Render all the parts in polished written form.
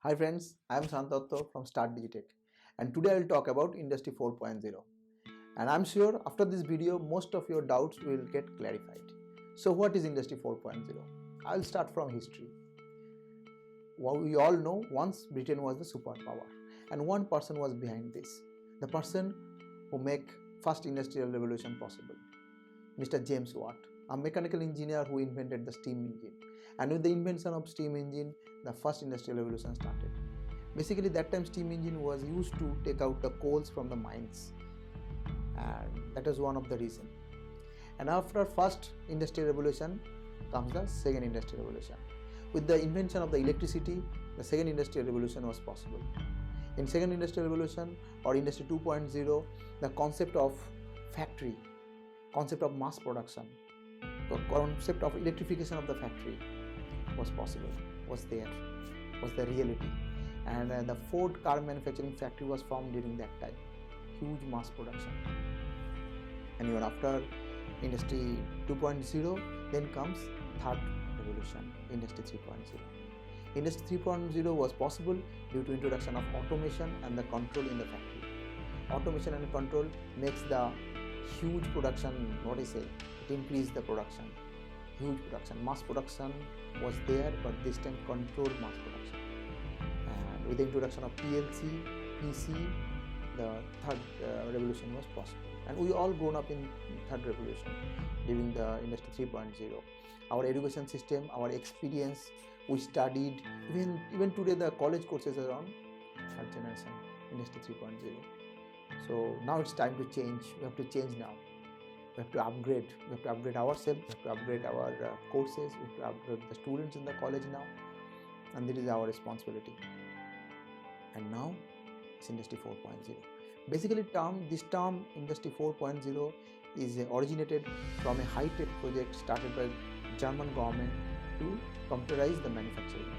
Hi friends, I am Santo from Digitek, and today I will talk about Industry 4.0. And I'm sure after this video most of your doubts will get clarified. So what is Industry 4.0? I will start from history. Well, we all know once Britain was the superpower and one person was behind this. The person who make first industrial revolution possible. Mr. James Watt, a mechanical engineer who invented the steam engine. And with the invention of steam engine, the first industrial revolution started. Basically, that time steam engine was used to take out the coals from the mines, and that is one of the reason. And after first industrial revolution comes the second industrial revolution. With the invention of the electricity, the second industrial revolution was possible. In second industrial revolution or industry 2.0, the concept of factory, concept of mass production, the concept of electrification of the factory was possible, was there, was the reality. And the Ford car manufacturing factory was formed during that time, huge mass production. And even after industry 2.0, then comes third revolution, industry 3.0. Industry 3.0 was possible due to introduction of automation and the control in the factory. Automation and control makes the huge production, what I say, it increased the production, huge production. Mass production was there, but this time controlled mass production. And with the introduction of PLC, PC, the third revolution was possible. And we all grown up in third revolution during the industry 3.0. Our education system, our experience, we studied, even today the college courses are on third generation, industry 3.0. So now it's time to change. We have to change now. We have to upgrade. We have to upgrade ourselves. We have to upgrade our courses. We have to upgrade the students in the college now. And this is our responsibility. And now it's industry 4.0. Basically, this term industry 4.0 is originated from a high-tech project started by German government to computerize the manufacturing.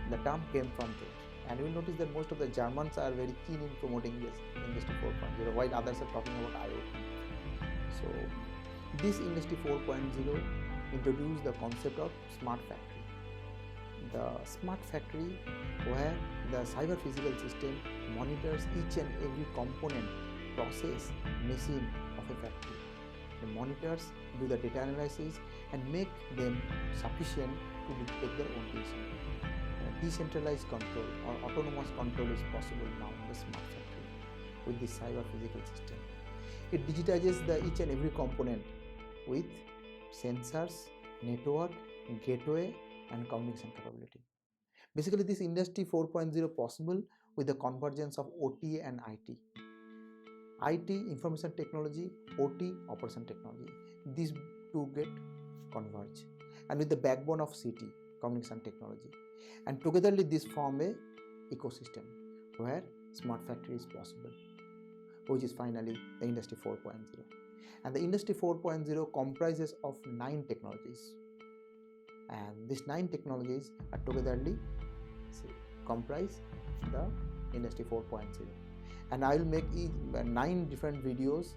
The term came from there. And you will notice that most of the Germans are very keen in promoting this industry 4.0 while others are talking about IoT. So this industry 4.0 introduced the concept of smart factory. The smart factory where the cyber physical system monitors each and every component, process, machine of a factory. The monitors do the data analysis and make them sufficient to take their own decision. Decentralized control or autonomous control is possible now in the smart factory with the cyber physical system. It digitizes each and every component with sensors, network, gateway and communication capability. Basically, this industry 4.0 possible with the convergence of OT and IT. IT, information technology, OT, operation technology. These two get converged. And with the backbone of CT, communication technology. And togetherly this form a ecosystem where smart factory is possible, which is finally the industry 4.0. And the industry 4.0 comprises of 9 technologies. And these 9 technologies are togetherly comprise the industry 4.0. And I will make 9 different videos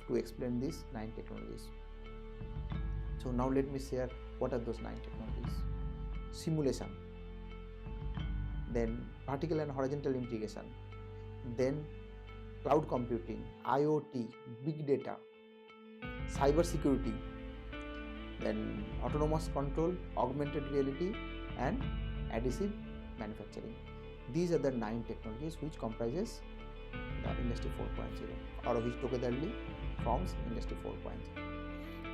to explain these 9 technologies. So now let me share what are those 9 technologies. Simulation, then vertical and horizontal integration, then cloud computing, IoT, big data, cyber security, then autonomous control, augmented reality and additive manufacturing. These are the 9 technologies which comprises the industry 4.0 or which togetherly forms industry 4.0.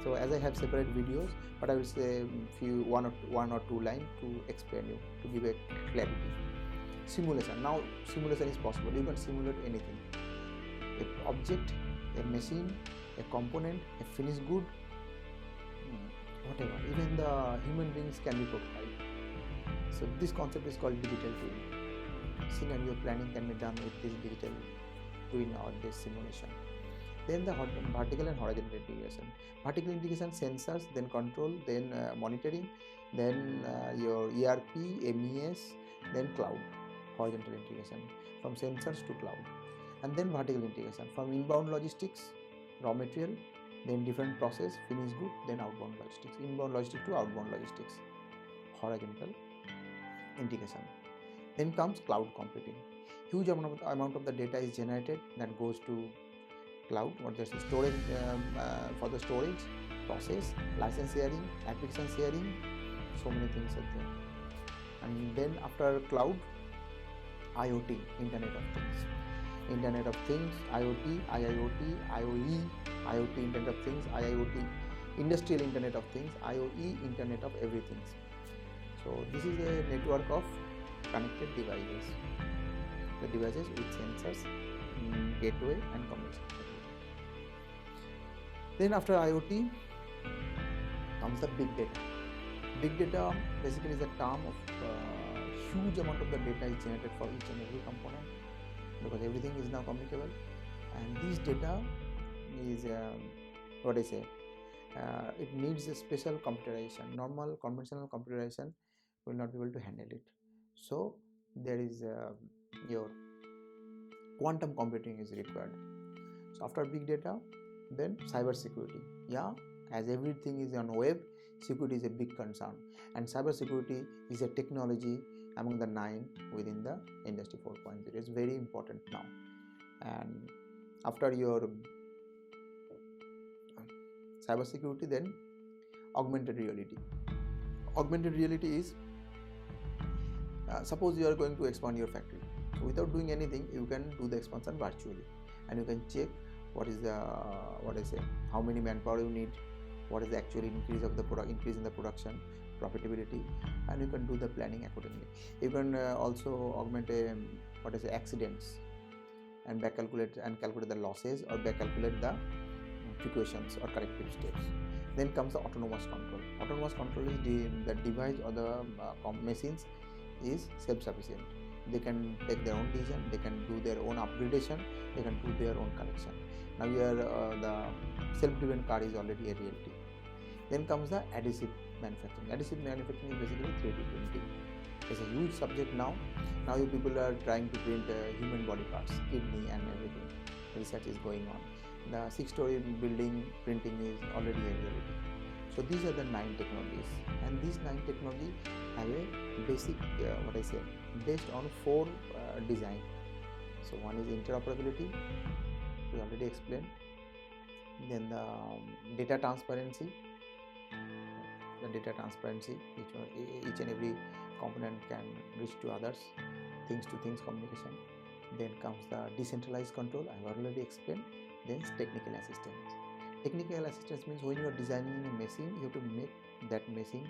So as I have separate videos, but I will say one or two lines to explain you, to give a clarity. Simulation. Now simulation is possible. You can simulate anything. An object, a machine, a component, a finished good, whatever. Even the human beings can be prototyped. So this concept is called digital twin. Scenario planning can be done with this digital twin or this simulation. Then the vertical and horizontal integration. Vertical integration, sensors, then control, then monitoring, then your ERP, MES, then cloud. Horizontal integration from sensors to cloud. And then vertical integration from inbound logistics, raw material, then different process, finished good, then outbound logistics. Inbound logistics to outbound logistics. Horizontal integration. Then comes cloud computing. Huge amount of the data is generated that goes to cloud, what there's storage for the storage process, license sharing, application sharing, so many things are there. And then after cloud, IoT, Internet of Things. Internet of Things, IoT, IIoT, IoE, IoT, Internet of Things, IIoT, Industrial Internet of Things, IoE, Internet of Everything. So this is a network of connected devices. The devices with sensors, gateway and communication. Then after IoT comes the big data. Big data basically is a term of huge amount of the data is generated for each and every component, because everything is now communicable, and this data is it needs a special computerization. Normal conventional computerization will not be able to handle it. So there is your quantum computing is required. So after big data, then cyber security. Yeah, as everything is on web, security is a big concern, and cyber security is a technology among the 9 within the industry 4.0. It's very important now. And after your cyber security, then augmented reality. Augmented reality is suppose you are going to expand your factory. So without doing anything, you can do the expansion virtually, and you can check what is the how many manpower you need, what is the actual increase of the increase in the production, profitability, and you can do the planning accordingly. You can also augment accidents and back calculate the losses, or back calculate the precautions or corrective steps. Then comes the autonomous control. Autonomous control is the device or the machines is self-sufficient. They can take their own decision, they can do their own upgradation, they can do their own correction. Now the self-driven car is already a reality. Then comes the additive manufacturing. Additive manufacturing is basically 3D printing. It's a huge subject now. Now you people are trying to print human body parts, kidney and everything. Research is going on. The 6-story building printing is already a reality. So these are the 9 technologies, and these 9 technologies have a basic based on 4 design. So one is interoperability, we already explained. Then the data transparency. Each and every component can reach to others, things to things communication. Then comes the decentralized control, I have already explained. Then technical assistance. Technical assistance means when you are designing a machine, you have to make that machine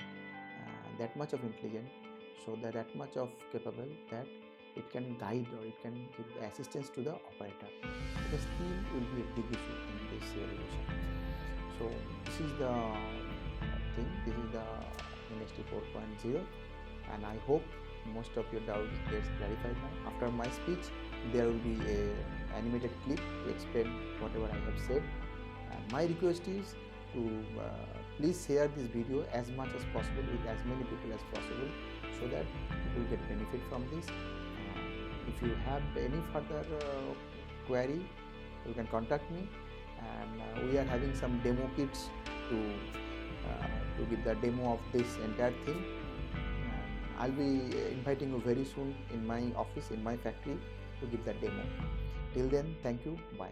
that much of intelligent, so that much of capable that it can guide or it can give assistance to the operator. The skill will be a big issue in this revolution. So this is the thing. This is the industry 4.0, and I hope most of your doubts gets clarified now. After my speech, there will be a animated clip to explain whatever I have said. And my request is to please share this video as much as possible with as many people as possible, so that people get benefit from this. If you have any further query, you can contact me, and we are having some demo kits to give the demo of this entire thing. I'll be inviting you very soon in my office, in my factory, to give that demo. Till then, thank you, bye.